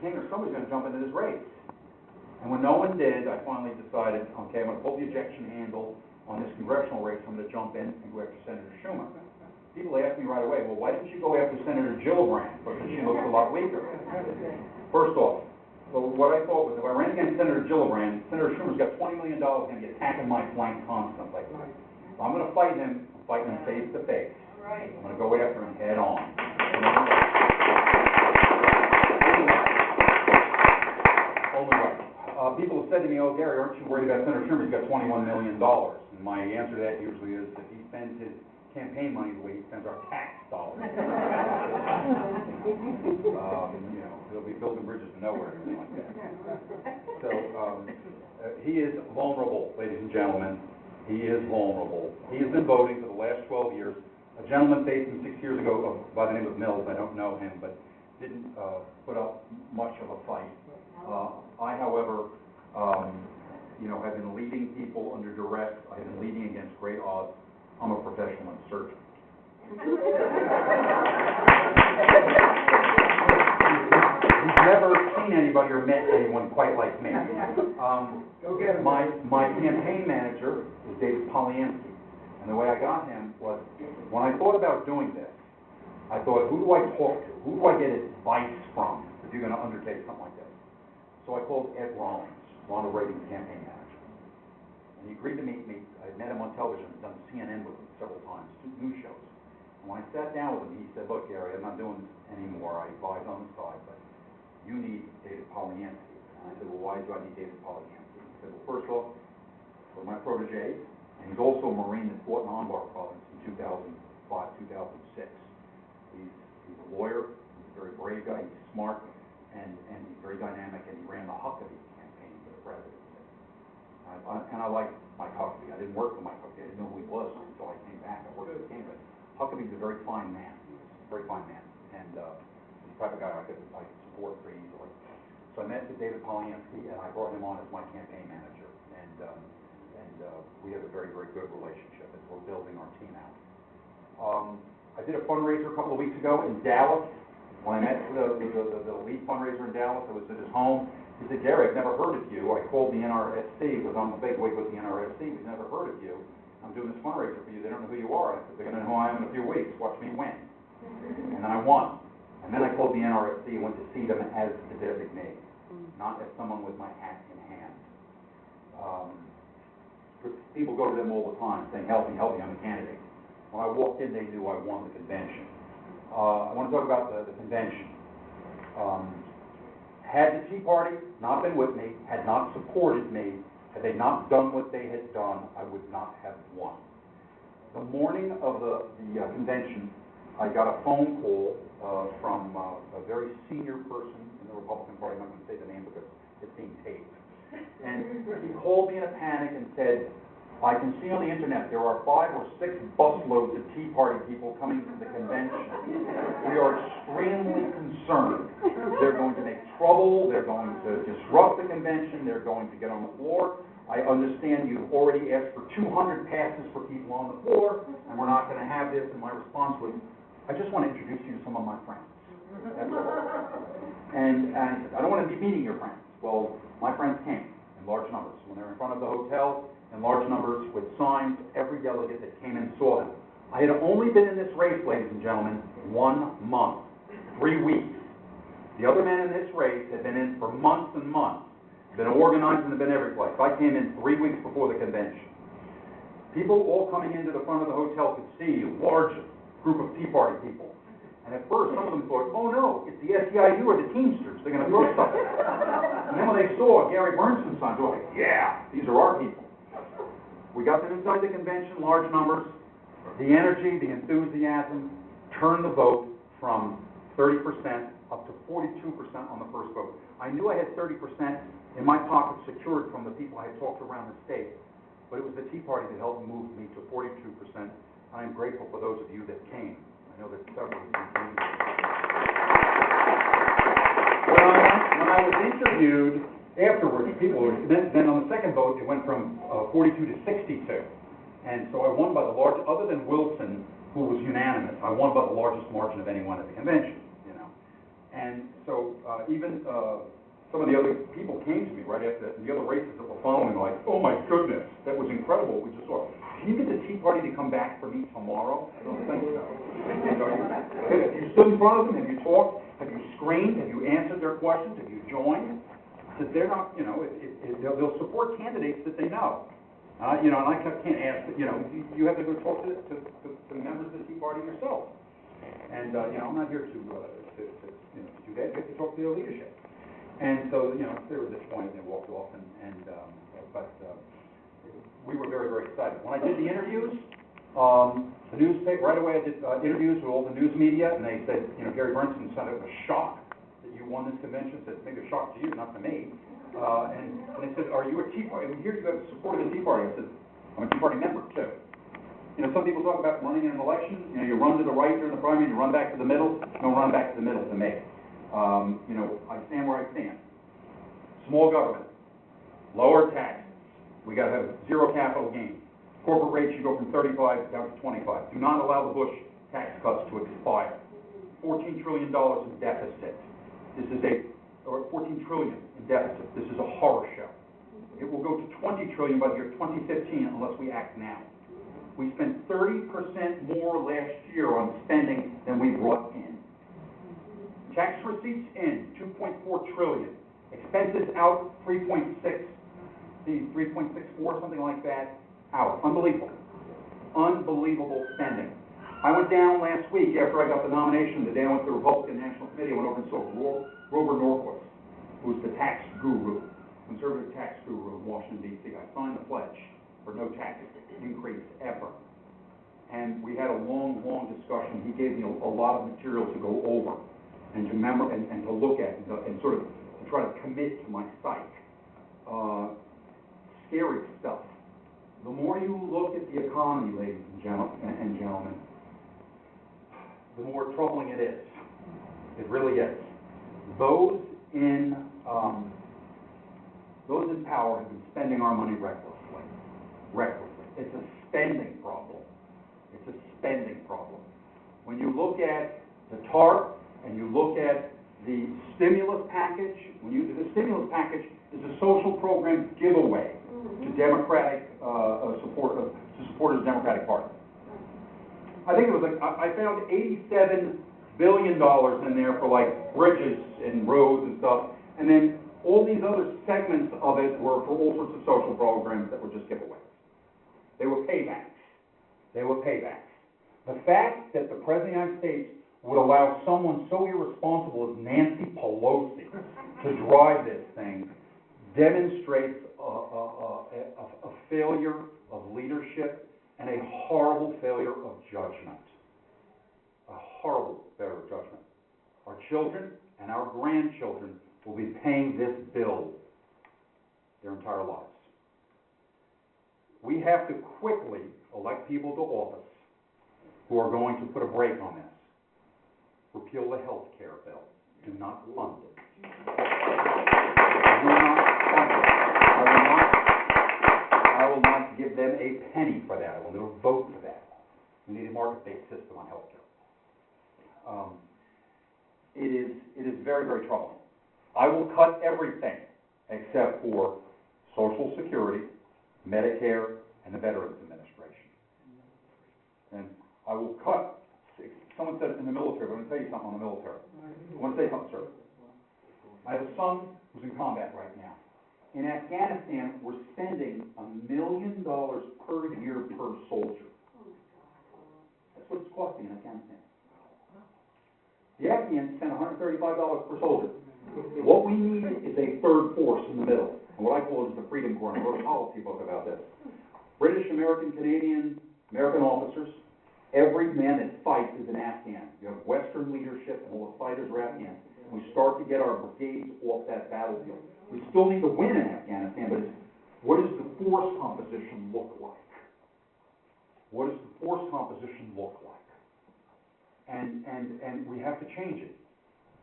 King or somebody's going to jump into this race. And when no one did, I finally decided, okay, I'm going to pull the ejection handle on this congressional race. I'm going to jump in and go after Senator Schumer. People ask me right away, well, why didn't you go after Senator Gillibrand? Because she looks a lot weaker. First off, so what I thought was if I ran against Senator Gillibrand, Senator Schumer's got $20 million, going to be attacking my flank constantly. So I'm going to fight him, face to face. I'm going to go after him head on. Only way. People have said to me, oh, Gary, aren't you worried about Senator Schumer? He's got $21 million. And my answer to that usually is that he spends his campaign money the way he spends our tax dollars. He'll be building bridges to nowhere or anything like that. So he is vulnerable, ladies and gentlemen. He is vulnerable. He has been voting for the last 12 years. A gentleman faced him 6 years ago by the name of Mills. I don't know him, but didn't put up much of a fight. I, however, have been leading people under duress. I have been leading against great odds. I'm a professional insurgent. He's never seen anybody or met anyone quite like me. My campaign manager is David Polyansky, and the way I got him was when I thought about doing this, I thought, who do I talk to? Who do I get advice from if you're going to undertake something like this? So I called Ed Rollins, Ronald Reagan's campaign manager. And he agreed to meet me. I had met him on television. I've done CNN with him several times, 2 news shows. And when I sat down with him, he said, look, Gary, I'm not doing this anymore. I advise on the side, but you need David Polyansky. And I said, well, why do I need David Polyansky? He said, well, first off, we're my protege, and he's also a Marine that fought in Anbar province in 2005, 2006. He's a lawyer. He's a very brave guy. He's smart, and he's very dynamic, and he ran the Huckabee campaign for the presidency. And I like Mike Huckabee. I didn't work for Mike Huckabee. I didn't know who he was until I came back. I worked with him, but Huckabee's a very fine man. He's a very fine man, and he's the type of guy I could support pretty easily. So I met with David Polyansky, and I brought him on as my campaign manager, and we have a very, very good relationship as we're building our team out. I did a fundraiser a couple of weeks ago in Dallas. When I met the lead fundraiser in Dallas, I was at his home. He said, Gary, I've never heard of you. I called the NRSC, because I'm a big wig with the NRSC. We've never heard of you. I'm doing this fundraiser for you. They don't know who you are. I said, they're going to know who I am in a few weeks. Watch me win. And then I won. And then I called the NRSC and went to see them as the designee, not as someone with my hat in hand. People go to them all the time saying, help me, I'm a candidate. When I walked in, they knew I won the convention. I want to talk about the convention. Had the Tea Party not been with me, had not supported me, had they not done what they had done, I would not have won. The morning of the convention, I got a phone call from a very senior person in the Republican Party. I'm not going to say the name because it's being taped. And he called me in a panic and said, I can see on the internet there are 5 or 6 busloads of Tea Party people coming to the convention. We are extremely concerned. They're going to make trouble. They're going to disrupt the convention. They're going to get on the floor. I understand you've already asked for 200 passes for people on the floor, and we're not going to have this. And my response was, I just want to introduce you to some of my friends. That's all. And I don't want to be meeting your friends. Well, my friends came in large numbers. When they were in front of the hotel, in large numbers with signs, every delegate that came in saw them. I had only been in this race, ladies and gentlemen, 1 month, 3 weeks. The other men in this race had been in for months and months, been organized and have been every place. I came in 3 weeks before the convention. People all coming into the front of the hotel could see a large group of Tea Party people. And at first, some of them thought, oh no, it's the SEIU or the Teamsters. They're going to throw something. And then when they saw Gary Berntsen signs, they were like, yeah, these are our people. We got them inside the convention, large numbers. The energy, the enthusiasm turned the vote from 30% up to 42% on the first vote. I knew I had 30% in my pocket secured from the people I had talked to around the state, but it was the Tea Party that helped move me to 42%. I am grateful for those of you that came. I know that several of you came. When I was interviewed afterwards, then on the second vote, it went from 42 to 62. And so I won by the largest, other than Wilson, who was unanimous, I won by the largest margin of anyone at the convention, And so even some of the other people came to me right after that, and the other races that were following, like, oh my goodness, that was incredible what we just saw. Can you get the Tea Party to come back for me tomorrow? I don't think so. Have you stood in front of them? Have you talked? Have you screamed? Have you answered their questions? Have you joined? Because they're not, you know, they'll support candidates that they know. You know, and I can't ask, you know, you have to go talk to members of the Tea Party yourself. And, you know, I'm not here to you know, do that. You have to talk to their leadership. And so, you know, they were disappointed and they walked off, but we were very, very excited. When I did the interviews, the newspaper, right away I did interviews with all the news media, and they said, you know, Gary Berntsen said it was a shock that you won this convention. Said, maybe a shock to you, not to me. And they said, are you a Tea Party? And here you have supported the Tea Party. I said, I'm a Tea Party member, too. You know, some people talk about running in an election. You know, you run to the right during the primary, you run back to the middle. Don't run back to the middle to me. You know, I stand where I stand. Small government, lower taxes. We got to have zero capital gain. Corporate rates should go from 35 down to 25. Do not allow the Bush tax cuts to expire. $14 trillion in deficit. This is or $14 trillion in deficit. This is a horror show. It will go to $20 trillion by the year 2015 unless we act now. We spent 30% more last year on spending than we brought in. Tax receipts in, $2.4 trillion. Expenses out, 3.64, something like that, out. Unbelievable. Unbelievable spending. I went down last week after I got the nomination, the day I went to the Republican National Committee, I went over and saw Grover Norquist, who's the tax guru, conservative tax guru in Washington, D.C. I signed the pledge for no tax increase ever. And we had a long, long discussion. He gave me a lot of material to go over and to remember and to look at and sort of to try to commit to my psyche. Scary stuff. The more you look at the economy, ladies and gentlemen, the more troubling it is. It really is. Those in power have been spending our money recklessly. Recklessly. It's a spending problem. It's a spending problem. When you look at the TARP and you look at the stimulus package, the stimulus package is a social program giveaway to Democratic supporters of the Democratic Party. I think it was like, I found $87 billion in there for like bridges and roads and stuff, and then all these other segments of it were for all sorts of social programs that were just giveaways. They were paybacks. They were paybacks. The fact that the President of the United States would allow someone so irresponsible as Nancy Pelosi to drive this thing demonstrates a failure of leadership and a horrible failure of judgment. A horrible failure of judgment. Our children and our grandchildren will be paying this bill their entire lives. We have to quickly elect people to office who are going to put a brake on this. Repeal the health care bill. Do not fund it. Do not fund it. I will not give them a penny for that. I will never vote for that. We need a market-based system on health care. It is very, very troubling. I will cut everything except for Social Security, Medicare, and the Veterans Administration. And I will cut. Someone said in the military, I'm going to tell you something on the military. I want to say something, sir. I have a son who's in combat right now. In Afghanistan, we're spending $1 million per year per soldier. That's what it's costing in Afghanistan. The Afghans spend $135 per soldier. What we need is a third force in the middle. And what I call it is the Freedom Corps. And I wrote a policy book about this. British, American, Canadian, American officers. Every man that fights is an Afghan. You have Western leadership, and all the fighters are Afghans. We start to get our brigades off that battlefield. We still need to win in Afghanistan, but what does the force composition look like? What does the force composition look like? And we have to change it.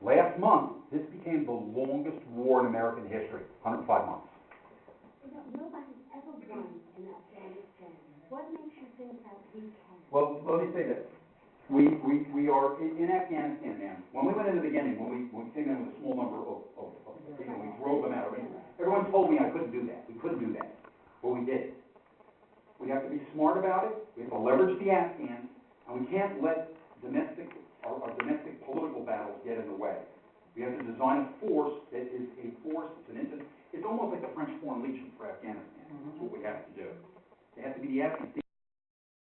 Last month, this became the longest war in American history, 105 months. You know, nobody's ever won in Afghanistan. What makes you think that we can? Well, let me say this. We are in Afghanistan, man. When we went in the beginning, when we came in with a small number of people, we drove them out. I mean, everyone told me I couldn't do that. We couldn't do that. But we did. We have to be smart about it. We have to leverage the Afghans, and we can't let our domestic political battles get in the way. We have to design a force that is a force, it's almost like the French Foreign Legion for Afghanistan. That's what we have to do. It has to be the Afghans.